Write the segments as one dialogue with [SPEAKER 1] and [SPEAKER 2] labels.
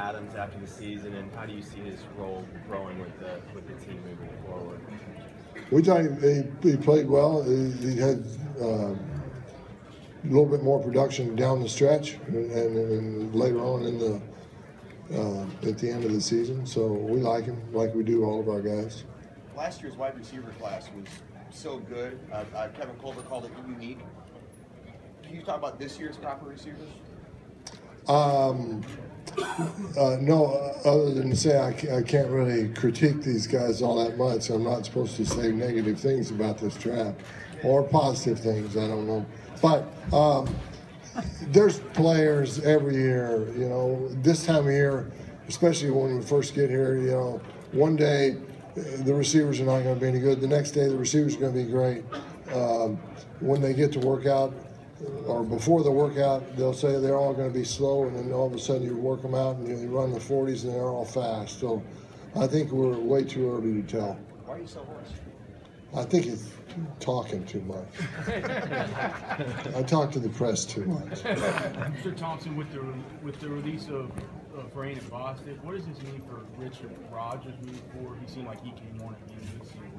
[SPEAKER 1] Adams after the season, and how do you see his role growing with the team moving forward?
[SPEAKER 2] We thought he played well. He had a little bit more production down the stretch and later on in the at the end of the season. So we like him, like we do all of our guys.
[SPEAKER 3] Last year's wide receiver class was so good. Kevin Colbert called it unique. Can you talk about this year's crop of receivers?
[SPEAKER 2] No, other than to say I can't really critique these guys all that much. I'm not supposed to say negative things about this draft or positive things. I don't know. But there's players every year, this time of year, especially when we first get here, one day the receivers are not going to be any good. The next day the receivers are going to be great. When they get to work out, or before the workout, they'll say they're all going to be slow, and then all of a sudden you work them out and you run the 40s and they're all fast. So I think we're way too early to tell.
[SPEAKER 3] Why are you so hoarse?
[SPEAKER 2] I think he's talking too much. I talk to the press too much.
[SPEAKER 4] Mr. Thompson, with the release of Rain and Boston, what does this mean for Richard Rodgers moving forward? He seemed like he came on at the end of the season.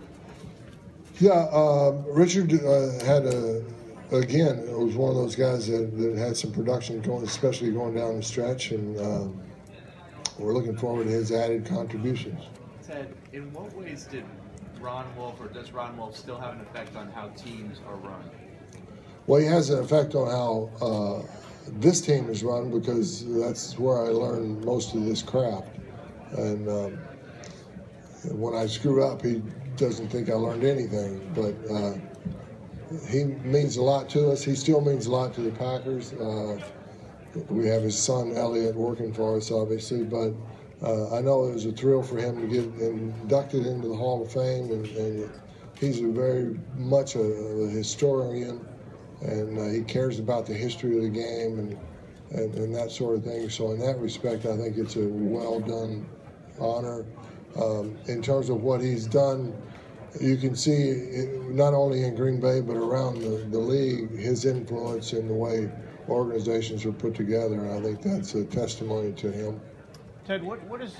[SPEAKER 2] Yeah, Richard had again, it was one of those guys that had some production going, especially going down the stretch, and we're looking forward to his added contributions.
[SPEAKER 5] Ted, in what ways does Ron Wolf still have an effect on how teams are run?
[SPEAKER 2] Well, he has an effect on how this team is run, because that's where I learned most of this craft. And when I screw up, he doesn't think I learned anything, but he means a lot to us. He still means a lot to the Packers. We have his son, Elliott, working for us, obviously, but I know it was a thrill for him to get inducted into the Hall of Fame, and he's very much a historian, and he cares about the history of the game and that sort of thing. So in that respect, I think it's a well-done honor. In terms of what he's done, you can see not only in Green Bay but around the league, his influence in the way organizations are put together. And I think that's a testimony to him.
[SPEAKER 4] Ted, what is